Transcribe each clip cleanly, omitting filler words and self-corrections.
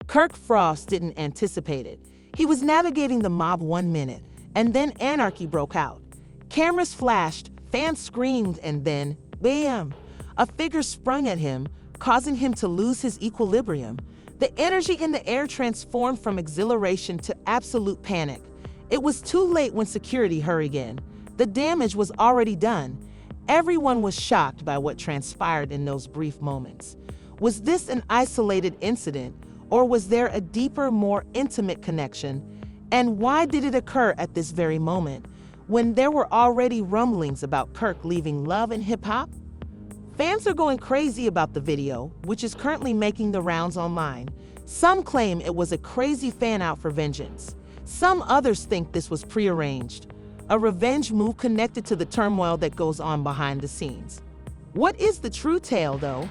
Kirk Frost didn't anticipate it. He was navigating the mob 1 minute, and then anarchy broke out. Cameras flashed, fans screamed, and then, bam! A figure sprung at him, causing him to lose his equilibrium. The energy in the air transformed from exhilaration to absolute panic. It was too late when security hurried in. The damage was already done. Everyone was shocked by what transpired in those brief moments. Was this an isolated incident, or was there a deeper, more intimate connection? And why did it occur at this very moment, when there were already rumblings about Kirk leaving Love and Hip Hop? Fans are going crazy about the video, which is currently making the rounds online. Some claim it was a crazy fan out for vengeance. Some others think this was prearranged, a revenge move connected to the turmoil that goes on behind the scenes. What is the true tale, though?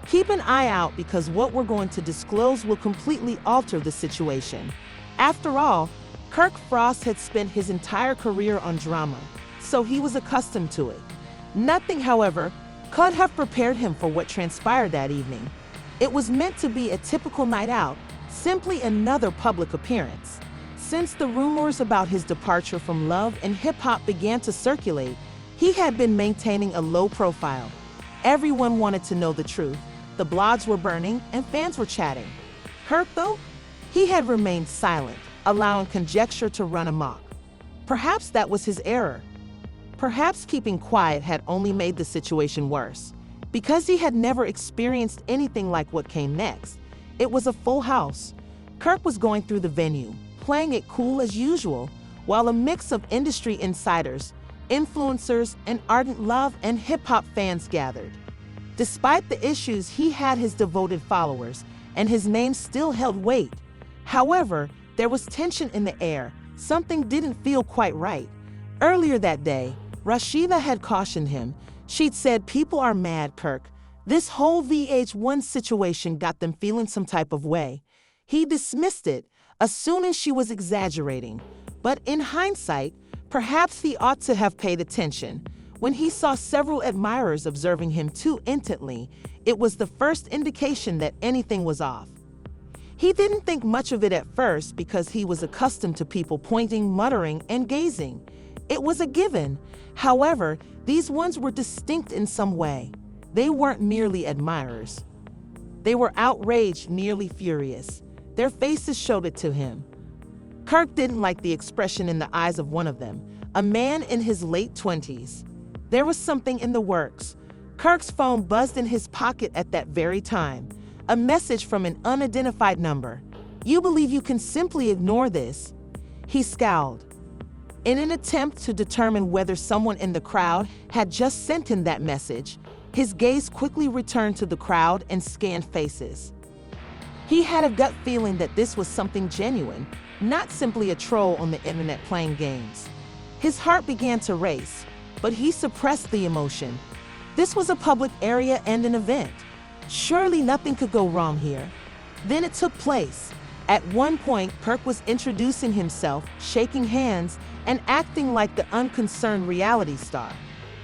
Keep an eye out, because what we're going to disclose will completely alter the situation. After all, Kirk Frost had spent his entire career on drama, so he was accustomed to it. Nothing, however, could have prepared him for what transpired that evening. It was meant to be a typical night out, simply another public appearance. Since the rumors about his departure from Love and Hip Hop began to circulate, he had been maintaining a low profile. Everyone wanted to know the truth. The blogs were burning and fans were chatting. Kirk, though, he had remained silent, allowing conjecture to run amok. Perhaps that was his error. Perhaps keeping quiet had only made the situation worse. Because he had never experienced anything like what came next. It was a full house. Kirk was going through the venue, playing it cool as usual, while a mix of industry insiders, influencers, and ardent Love and Hip Hop fans gathered. Despite the issues, he had his devoted followers, and his name still held weight. However, there was tension in the air. Something didn't feel quite right. Earlier that day, Rashida had cautioned him. She'd said, "People are mad, Kirk." This whole VH1 situation got them feeling some type of way. He dismissed it, assuming she was exaggerating. But in hindsight, perhaps he ought to have paid attention. When he saw several admirers observing him too intently, it was the first indication that anything was off. He didn't think much of it at first because he was accustomed to people pointing, muttering, and gazing. It was a given. However, these ones were distinct in some way. They weren't merely admirers. They were outraged, nearly furious. Their faces showed it to him. Kirk didn't like the expression in the eyes of one of them, a man in his late 20s. There was something in the works. Kirk's phone buzzed in his pocket at that very time. A message from an unidentified number. "You believe you can simply ignore this?" He scowled. In an attempt to determine whether someone in the crowd had just sent him that message, his gaze quickly returned to the crowd and scanned faces. He had a gut feeling that this was something genuine, not simply a troll on the internet playing games. His heart began to race, but he suppressed the emotion. This was a public area and an event. Surely nothing could go wrong here. Then it took place. At one point, Kirk was introducing himself, shaking hands, and acting like the unconcerned reality star.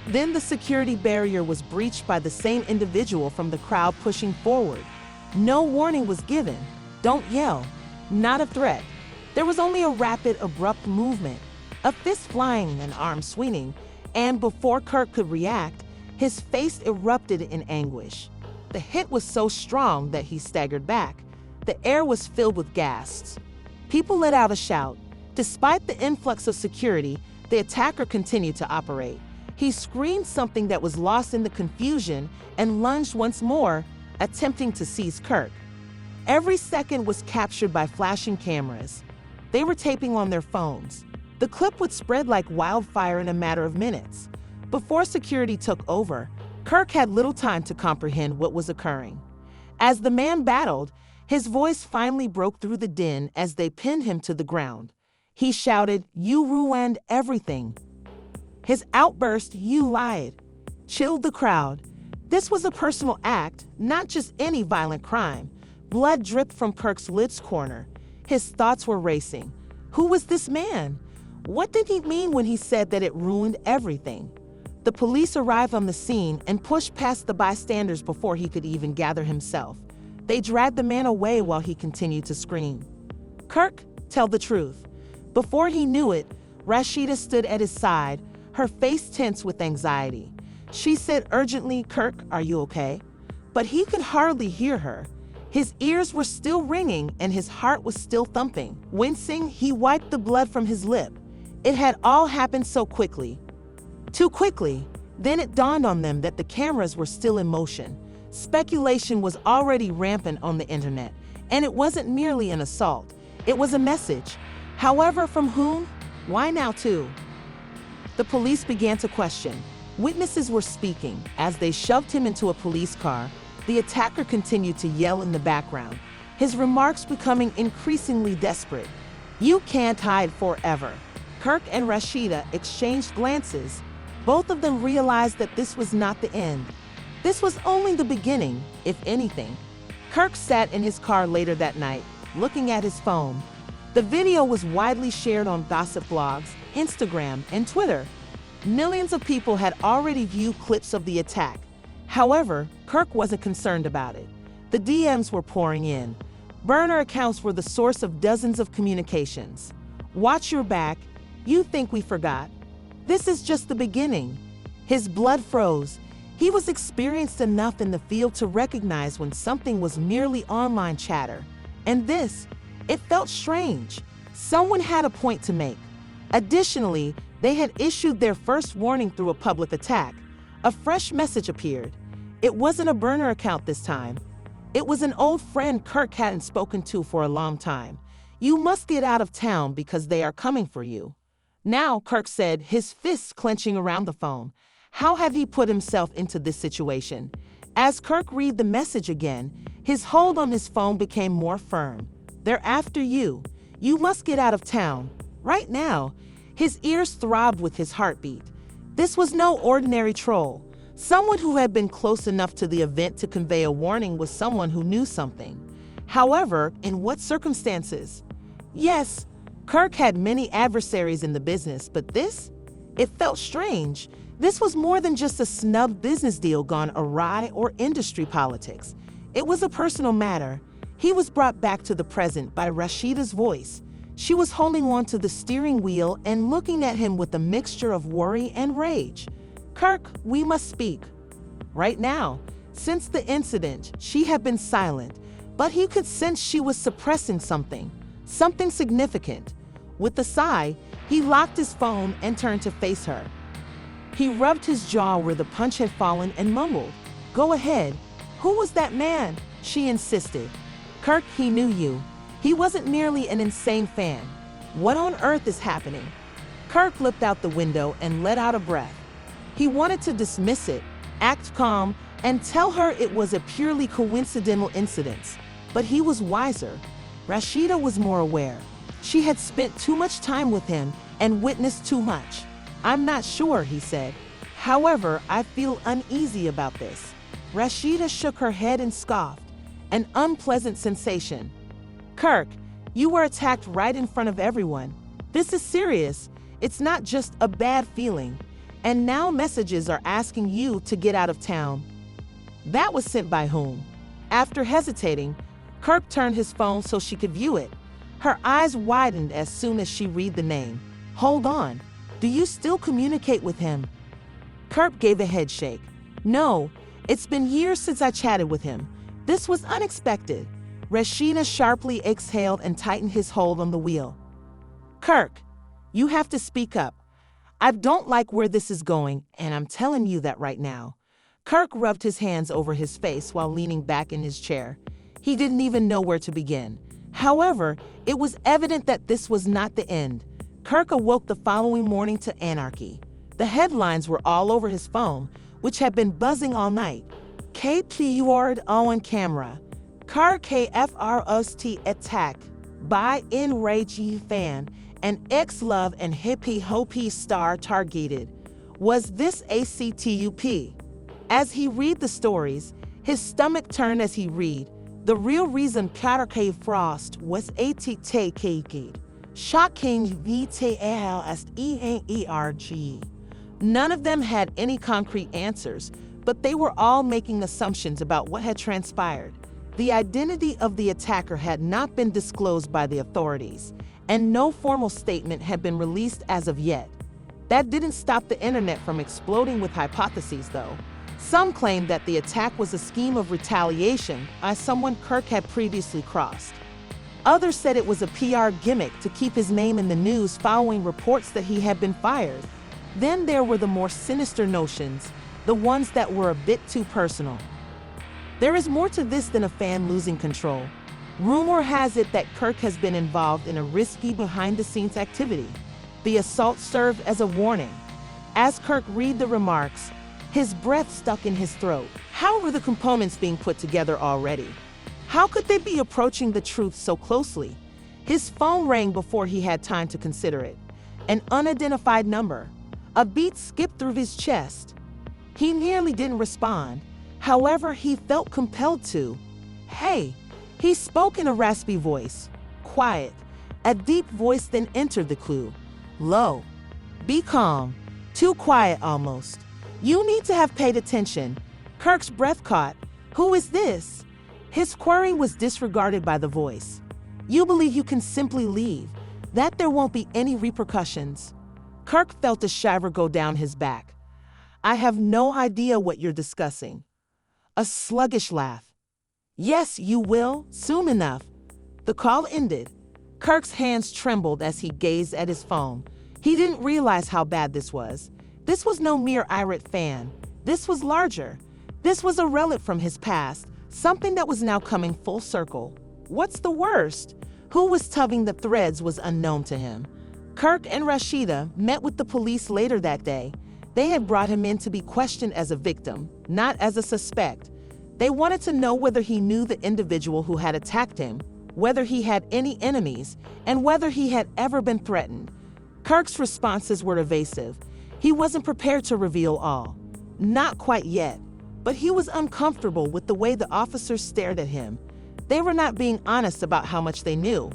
Then the security barrier was breached by the same individual from the crowd pushing forward. No warning was given. Don't yell. Not a threat. There was only a rapid, abrupt movement, a fist flying, an arm swinging, and before Kirk could react, his face erupted in anguish. The hit was so strong that he staggered back. The air was filled with gasps. People let out a shout. Despite the influx of security, the attacker continued to operate. He screamed something that was lost in the confusion and lunged once more, attempting to seize Kirk. Every second was captured by flashing cameras. They were taping on their phones. The clip would spread like wildfire in a matter of minutes. Before security took over, Kirk had little time to comprehend what was occurring. As the man battled, his voice finally broke through the din as they pinned him to the ground. He shouted, "You ruined everything." His outburst, "You lied," chilled the crowd. This was a personal act, not just any violent crime. Blood dripped from Kirk's lips corner. His thoughts were racing. Who was this man? What did he mean when he said that it ruined everything? The police arrived on the scene and pushed past the bystanders before he could even gather himself. They dragged the man away while he continued to scream. Kirk, tell the truth. Before he knew it, Rashida stood at his side, her face tense with anxiety. She said urgently, Kirk, are you okay? But he could hardly hear her. His ears were still ringing and his heart was still thumping. Wincing, he wiped the blood from his lip. It had all happened so quickly. Too quickly. Then it dawned on them that the cameras were still in motion. Speculation was already rampant on the internet, and it wasn't merely an assault. It was a message. However, from whom? Why now too? The police began to question. Witnesses were speaking. As they shoved him into a police car, the attacker continued to yell in the background, his remarks becoming increasingly desperate. You can't hide forever. Kirk and Rashida exchanged glances. Both of them realized that this was not the end. This was only the beginning, if anything. Kirk sat in his car later that night, looking at his phone. The video was widely shared on gossip blogs, Instagram, and Twitter. Millions of people had already viewed clips of the attack. However, Kirk wasn't concerned about it. The DMs were pouring in. Burner accounts were the source of dozens of communications. Watch your back. You think we forgot? This is just the beginning. His blood froze. He was experienced enough in the field to recognize when something was merely online chatter. And this, it felt strange. Someone had a point to make. Additionally, they had issued their first warning through a public attack. A fresh message appeared. It wasn't a burner account this time. It was an old friend Kirk hadn't spoken to for a long time. You must get out of town because they are coming for you. Now, Kirk said, his fists clenching around the phone. How had he put himself into this situation? As Kirk read the message again, his hold on his phone became more firm. They're after you. You must get out of town. Right now. His ears throbbed with his heartbeat. This was no ordinary troll. Someone who had been close enough to the event to convey a warning was someone who knew something. However, in what circumstances? Yes, Kirk had many adversaries in the business, but this? It felt strange. This was more than just a snubbed business deal gone awry or industry politics. It was a personal matter. He was brought back to the present by Rashida's voice. She was holding on to the steering wheel and looking at him with a mixture of worry and rage. Kirk, we must speak. Right now. Since the incident, she had been silent, but he could sense she was suppressing something significant. With a sigh, he locked his phone and turned to face her. He rubbed his jaw where the punch had fallen and mumbled, Go ahead. Who was that man? She insisted. Kirk, he knew you. He wasn't merely an insane fan. What on earth is happening? Kirk looked out the window and let out a breath. He wanted to dismiss it, act calm, and tell her it was a purely coincidental incident. But he was wiser. Rashida was more aware. She had spent too much time with him and witnessed too much. I'm not sure, he said. However, I feel uneasy about this. Rashida shook her head and scoffed. An unpleasant sensation. Kirk, you were attacked right in front of everyone. This is serious. It's not just a bad feeling. And now messages are asking you to get out of town. That was sent by whom? After hesitating, Kirk turned his phone so she could view it. Her eyes widened as soon as she read the name. Hold on. Do you still communicate with him? Kirk gave a head shake. No, it's been years since I chatted with him. This was unexpected. Rashida sharply exhaled and tightened his hold on the wheel. Kirk, you have to speak up. I don't like where this is going, and I'm telling you that right now. Kirk rubbed his hands over his face while leaning back in his chair. He didn't even know where to begin. However, it was evident that this was not the end. Kirk awoke the following morning to anarchy. The headlines were all over his phone, which had been buzzing all night. KPURD on camera. KirkFrost attack by enraged fan and ex-LoveAndHipHop star targeted. Was this a CTUP? As he read the stories, his stomach turned as he read. The real reason Kirk Frost was attacked. Shocking VTLSENERG. None of them had any concrete answers, but they were all making assumptions about what had transpired. The identity of the attacker had not been disclosed by the authorities, and no formal statement had been released as of yet. That didn't stop the internet from exploding with hypotheses, though. Some claimed that the attack was a scheme of retaliation by someone Kirk had previously crossed. Others said it was a PR gimmick to keep his name in the news following reports that he had been fired. Then there were the more sinister notions, the ones that were a bit too personal. There is more to this than a fan losing control. Rumor has it that Kirk has been involved in a risky behind-the-scenes activity. The assault served as a warning. As Kirk read the remarks, his breath stuck in his throat. How were the components being put together already? How could they be approaching the truth so closely? His phone rang before he had time to consider it. An unidentified number. A beat skipped through his chest. He nearly didn't respond. However, he felt compelled to. Hey, he spoke in a raspy voice. Quiet. A deep voice then entered the clue. Low. Be calm. Too quiet almost. You need to have paid attention. Kirk's breath caught. Who is this? His query was disregarded by the voice. You believe you can simply leave, that there won't be any repercussions. Kirk felt a shiver go down his back. I have no idea what you're discussing. A sluggish laugh. Yes, you will, soon enough. The call ended. Kirk's hands trembled as he gazed at his phone. He didn't realize how bad this was. This was no mere irate fan. This was larger. This was a relic from his past, something that was now coming full circle. What's the worst? Who was tugging the threads was unknown to him. Kirk and Rashida met with the police later that day. They had brought him in to be questioned as a victim, not as a suspect. They wanted to know whether he knew the individual who had attacked him, whether he had any enemies, and whether he had ever been threatened. Kirk's responses were evasive. He wasn't prepared to reveal all. Not quite yet, but he was uncomfortable with the way the officers stared at him. They were not being honest about how much they knew.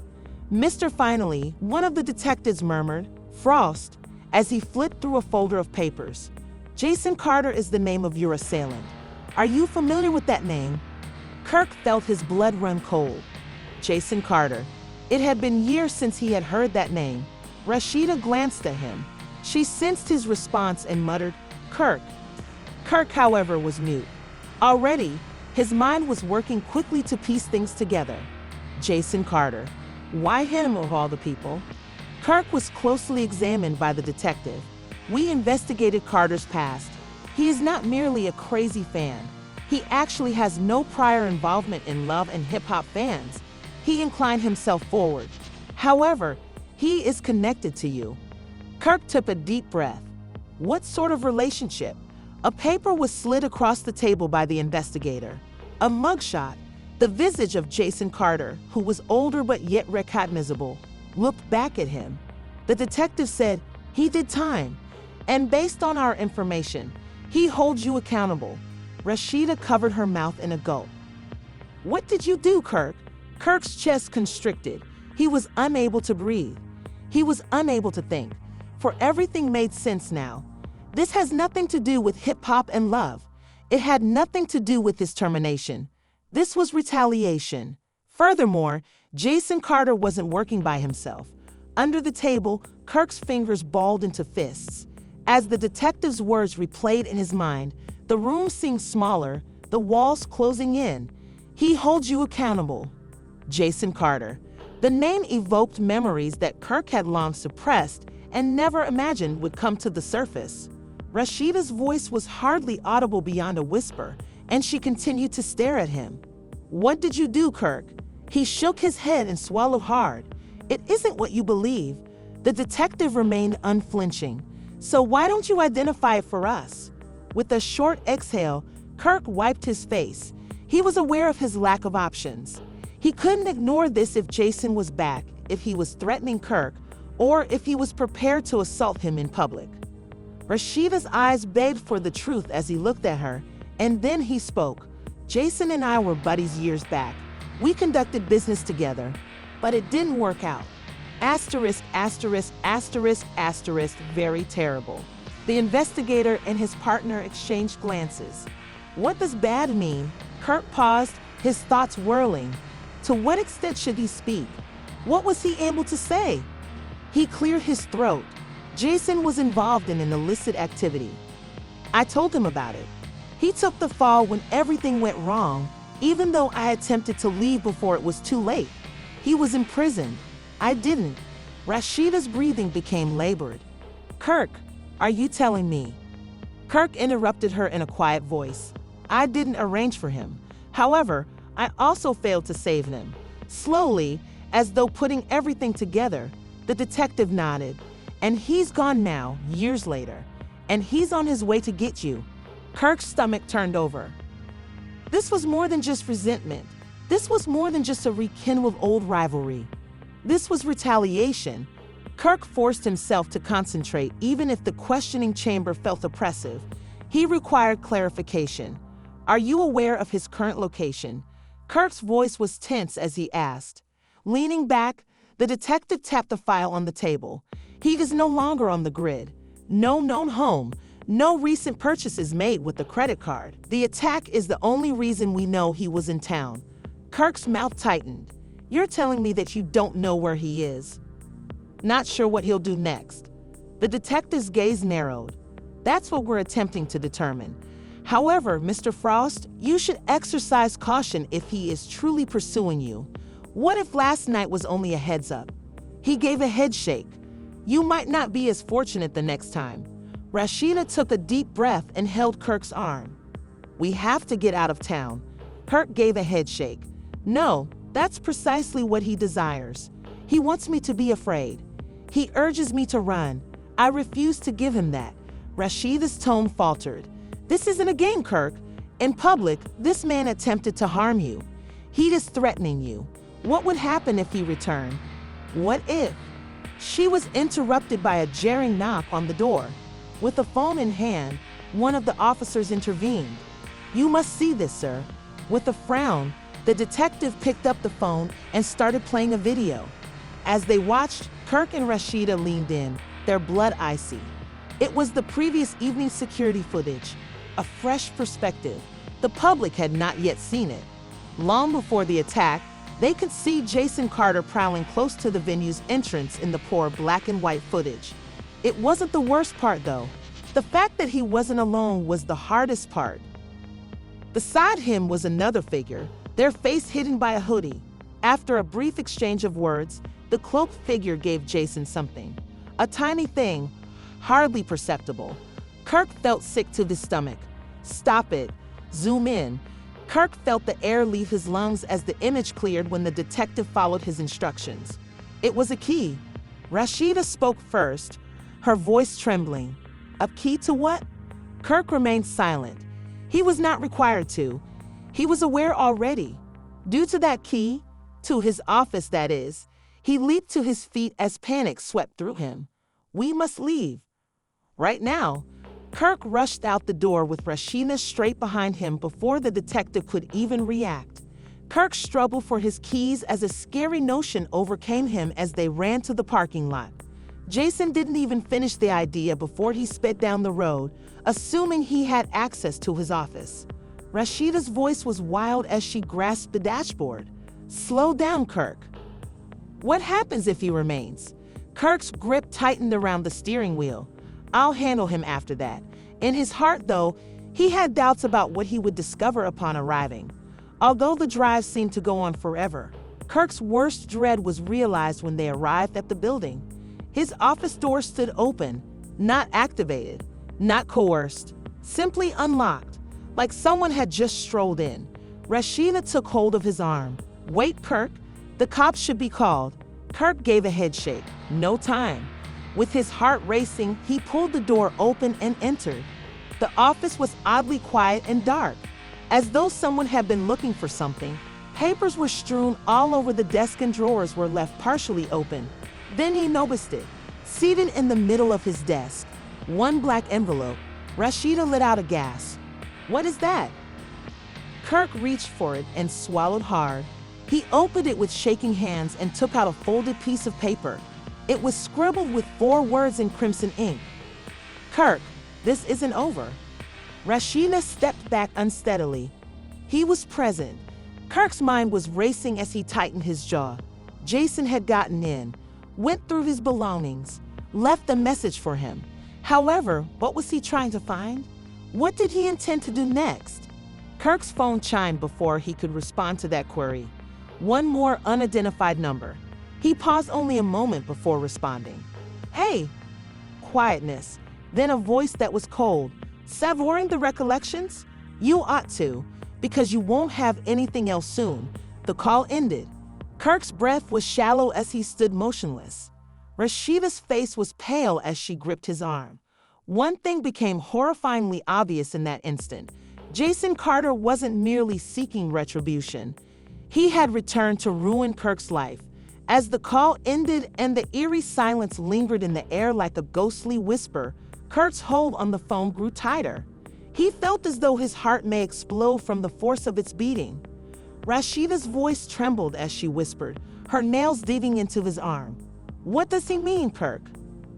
Mr. Finally, one of the detectives murmured, Frost, as he flipped through a folder of papers. Jason Carter is the name of your assailant. Are you familiar with that name? Kirk felt his blood run cold. Jason Carter. It had been years since he had heard that name. Rashida glanced at him. She sensed his response and muttered, Kirk. Kirk, however, was mute. Already, his mind was working quickly to piece things together. Jason Carter. Why him of all the people? Kirk was closely examined by the detective. We investigated Carter's past. He is not merely a crazy fan. He actually has no prior involvement in LoveAndHipHop fans. He inclined himself forward. However, he is connected to you. Kirk took a deep breath. What sort of relationship? A paper was slid across the table by the investigator. A mugshot. The visage of Jason Carter, who was older but yet recognizable, looked back at him. The detective said, he did time. And based on our information, he holds you accountable. Rashida covered her mouth in a gulp. What did you do, Kirk? Kirk's chest constricted. He was unable to breathe. He was unable to think. For everything made sense now. This has nothing to do with hip-hop and love. It had nothing to do with his termination. This was retaliation. Furthermore, Jason Carter wasn't working by himself. Under the table, Kirk's fingers balled into fists. As the detective's words replayed in his mind, the room seemed smaller, the walls closing in. He holds you accountable. Jason Carter. The name evoked memories that Kirk had long suppressed and never imagined would come to the surface. Rashida's voice was hardly audible beyond a whisper, and she continued to stare at him. What did you do, Kirk? He shook his head and swallowed hard. It isn't what you believe. The detective remained unflinching. So why don't you identify it for us? With a short exhale, Kirk wiped his face. He was aware of his lack of options. He couldn't ignore this if Jason was back, if he was threatening Kirk, or if he was prepared to assault him in public. Rashida's eyes begged for the truth as he looked at her, and then he spoke. Jason and I were buddies years back. We conducted business together, but it didn't work out. Asterisk, asterisk, asterisk, asterisk, very terrible. The investigator and his partner exchanged glances. What does bad mean? Kirk paused, his thoughts whirling. To what extent should he speak? What was he able to say? He cleared his throat. Jason was involved in an illicit activity. I told him about it. He took the fall when everything went wrong, even though I attempted to leave before it was too late. He was imprisoned. I didn't. Rashida's breathing became labored. Kirk, are you telling me? Kirk interrupted her in a quiet voice. I didn't arrange for him. However, I also failed to save him. Slowly, as though putting everything together, the detective nodded. And he's gone now, years later. And he's on his way to get you. Kirk's stomach turned over. This was more than just resentment. This was more than just a rekindle of old rivalry. This was retaliation. Kirk forced himself to concentrate even if the questioning chamber felt oppressive. He required clarification. Are you aware of his current location? Kirk's voice was tense as he asked. Leaning back, the detective tapped the file on the table. He is no longer on the grid. No known home. No recent purchases made with the credit card. The attack is the only reason we know he was in town. Kirk's mouth tightened. You're telling me that you don't know where he is. Not sure what he'll do next. The detective's gaze narrowed. That's what we're attempting to determine. However, Mr. Frost, you should exercise caution if he is truly pursuing you. What if last night was only a heads up? He gave a head shake. You might not be as fortunate the next time. Rashida took a deep breath and held Kirk's arm. We have to get out of town. Kirk gave a head shake. No, that's precisely what he desires. He wants me to be afraid. He urges me to run. I refuse to give him that. Rashida's tone faltered. This isn't a game, Kirk. In public, this man attempted to harm you. He is threatening you. What would happen if he returned? What if? She was interrupted by a jarring knock on the door. With a phone in hand, one of the officers intervened. You must see this, sir. With a frown, the detective picked up the phone and started playing a video. As they watched, Kirk and Rashida leaned in, their blood icy. It was the previous evening's security footage, a fresh perspective. The public had not yet seen it. Long before the attack, they could see Jason Carter prowling close to the venue's entrance in the poor black and white footage. It wasn't the worst part, though. The fact that he wasn't alone was the hardest part. Beside him was another figure, their face hidden by a hoodie. After a brief exchange of words, the cloaked figure gave Jason something. A tiny thing, hardly perceptible. Kirk felt sick to his stomach. Stop it. Zoom in. Kirk felt the air leave his lungs as the image cleared when the detective followed his instructions. It was a key. Rashida spoke first, her voice trembling. A key to what? Kirk remained silent. He was not required to. He was aware already. Due to that key, to his office that is, he leaped to his feet as panic swept through him. We must leave. Right now. Kirk rushed out the door with Rashida straight behind him before the detective could even react. Kirk struggled for his keys as a scary notion overcame him as they ran to the parking lot. Jason didn't even finish the idea before he sped down the road, assuming he had access to his office. Rashida's voice was wild as she grasped the dashboard. Slow down, Kirk. What happens if he remains? Kirk's grip tightened around the steering wheel. I'll handle him after that. In his heart, though, he had doubts about what he would discover upon arriving. Although the drive seemed to go on forever, Kirk's worst dread was realized when they arrived at the building. His office door stood open, not activated, not coerced, simply unlocked, like someone had just strolled in. Rashida took hold of his arm. Wait, Kirk, the cops should be called. Kirk gave a head shake. No time. With his heart racing, he pulled the door open and entered. The office was oddly quiet and dark, as though someone had been looking for something. Papers were strewn all over the desk and drawers were left partially open. Then he noticed it, seated in the middle of his desk. One black envelope. Rashida let out a gasp. What is that? Kirk reached for it and swallowed hard. He opened it with shaking hands and took out a folded piece of paper. It was scribbled with 4 words in crimson ink. Kirk, this isn't over. Rashida stepped back unsteadily. He was present. Kirk's mind was racing as he tightened his jaw. Jason had gotten in, went through his belongings, left a message for him. However, what was he trying to find? What did he intend to do next? Kirk's phone chimed before he could respond to that query. One more unidentified number. He paused only a moment before responding. Hey! Quietness, then a voice that was cold. Savoring the recollections? You ought to, because you won't have anything else soon. The call ended. Kirk's breath was shallow as he stood motionless. Rashida's face was pale as she gripped his arm. One thing became horrifyingly obvious in that instant. Jason Carter wasn't merely seeking retribution. He had returned to ruin Kirk's life. As the call ended and the eerie silence lingered in the air like a ghostly whisper, Kirk's hold on the phone grew tighter. He felt as though his heart may explode from the force of its beating. Rashida's voice trembled as she whispered, her nails digging into his arm. What does he mean, Kirk?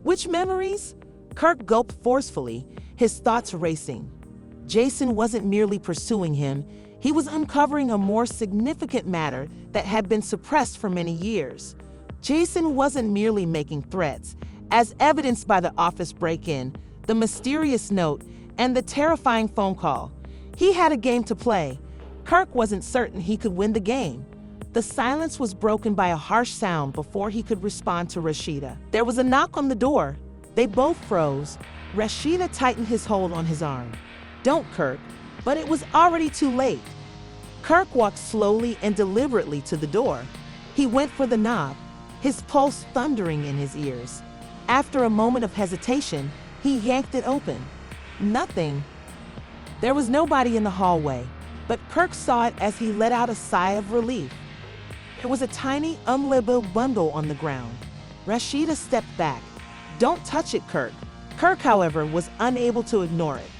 Which memories? Kirk gulped forcefully, his thoughts racing. Jason wasn't merely pursuing him, he was uncovering a more significant matter that had been suppressed for many years. Jason wasn't merely making threats, as evidenced by the office break-in, the mysterious note, and the terrifying phone call. He had a game to play. Kirk wasn't certain he could win the game. The silence was broken by a harsh sound before he could respond to Rashida. There was a knock on the door. They both froze. Rashida tightened his hold on his arm. Don't, Kirk. But it was already too late. Kirk walked slowly and deliberately to the door. He went for the knob, his pulse thundering in his ears. After a moment of hesitation, he yanked it open. Nothing. There was nobody in the hallway, but Kirk saw it as he let out a sigh of relief. There was a tiny, unlabeled bundle on the ground. Rashida stepped back. Don't touch it, Kirk. Kirk, however, was unable to ignore it.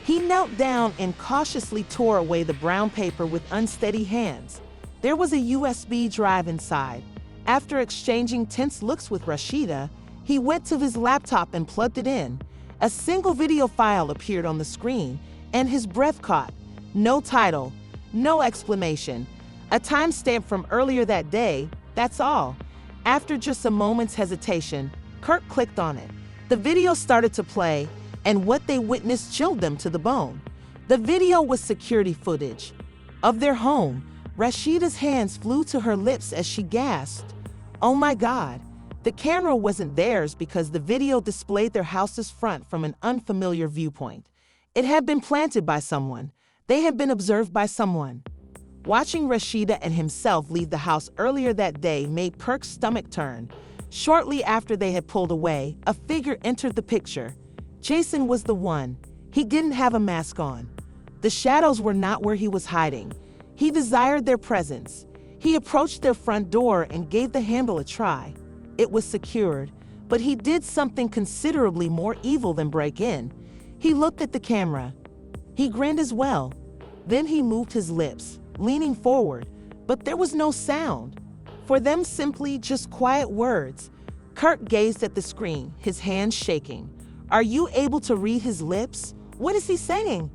He knelt down and cautiously tore away the brown paper with unsteady hands. There was a USB drive inside. After exchanging tense looks with Rashida, he went to his laptop and plugged it in. A single video file appeared on the screen, and his breath caught. No title, no explanation. A timestamp from earlier that day, that's all. After just a moment's hesitation, Kirk clicked on it. The video started to play, and what they witnessed chilled them to the bone. The video was security footage of their home. Rashida's hands flew to her lips as she gasped. Oh my God. The camera wasn't theirs because the video displayed their house's front from an unfamiliar viewpoint. It had been planted by someone. They had been observed by someone. Watching Rashida and himself leave the house earlier that day made Kirk's stomach turn. Shortly after they had pulled away, a figure entered the picture. Jason was the one. He didn't have a mask on. The shadows were not where he was hiding. He desired their presence. He approached their front door and gave the handle a try. It was secured, but he did something considerably more evil than break in. He looked at the camera. He grinned as well. Then he moved his lips, leaning forward, but there was no sound. For them, simply just quiet words. Kirk gazed at the screen, his hands shaking. Are you able to read his lips? What is he saying?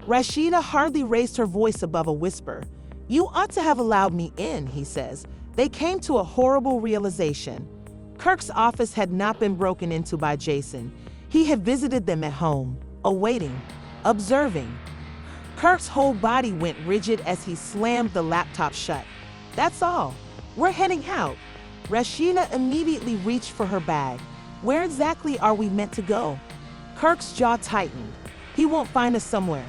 Rashida hardly raised her voice above a whisper. You ought to have allowed me in, he says. They came to a horrible realization. Kirk's office had not been broken into by Jason. He had visited them at home, awaiting, observing. Kirk's whole body went rigid as he slammed the laptop shut. That's all. We're heading out. Rashida immediately reached for her bag. Where exactly are we meant to go? Kirk's jaw tightened. He won't find us somewhere.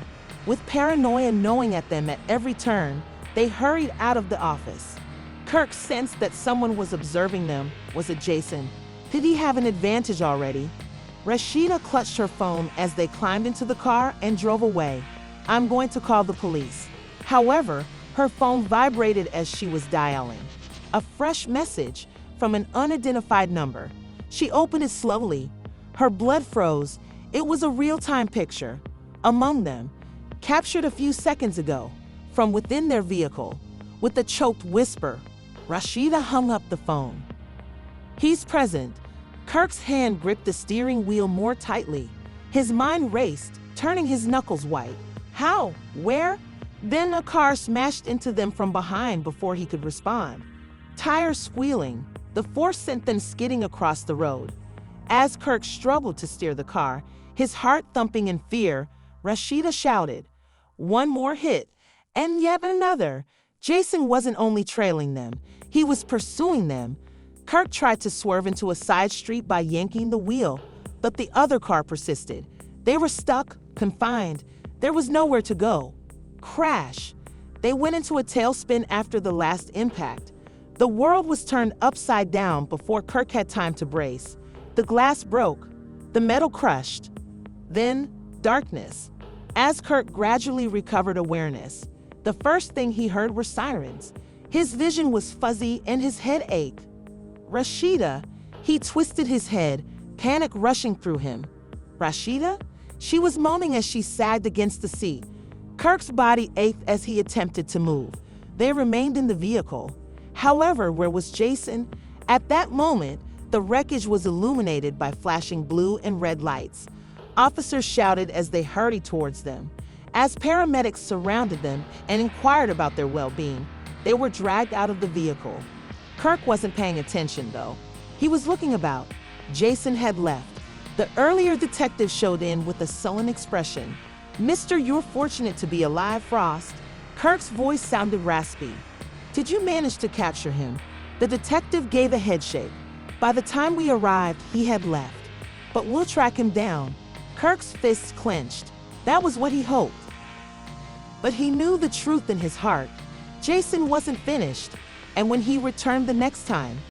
With paranoia gnawing at them at every turn, they hurried out of the office. Kirk sensed that someone was observing them. Was it Jason? Did he have an advantage already? Rashida clutched her phone as they climbed into the car and drove away. I'm going to call the police. However, her phone vibrated as she was dialing. A fresh message from an unidentified number. She opened it slowly. Her blood froze. It was a real-time picture. Among them, captured a few seconds ago, from within their vehicle. With a choked whisper, Rashida hung up the phone. He's present. Kirk's hand gripped the steering wheel more tightly. His mind raced, turning his knuckles white. How? Where? Then a car smashed into them from behind before he could respond. Tires squealing, the force sent them skidding across the road. As Kirk struggled to steer the car, his heart thumping in fear, Rashida shouted, "One more hit, and yet another." Jason wasn't only trailing them, he was pursuing them. Kirk tried to swerve into a side street by yanking the wheel, but the other car persisted. They were stuck, confined. There was nowhere to go. Crash. They went into a tailspin after the last impact. The world was turned upside down before Kirk had time to brace. The glass broke. The metal crushed. Then, darkness. As Kirk gradually recovered awareness, the first thing he heard were sirens. His vision was fuzzy and his head ached. Rashida, he twisted his head, panic rushing through him. Rashida? She was moaning as she sagged against the seat. Kirk's body ached as he attempted to move. They remained in the vehicle. However, where was Jason? At that moment, the wreckage was illuminated by flashing blue and red lights. Officers shouted as they hurried towards them. As paramedics surrounded them and inquired about their well-being, they were dragged out of the vehicle. Kirk wasn't paying attention, though. He was looking about. Jason had left. The earlier detective showed in with a sullen expression. "Mister, you're fortunate to be alive, Frost." Kirk's voice sounded raspy. "Did you manage to capture him?" The detective gave a headshake. "By the time we arrived, he had left. But we'll track him down." Kirk's fists clenched. That was what he hoped. But he knew the truth in his heart. Jason wasn't finished, and when he returned the next time,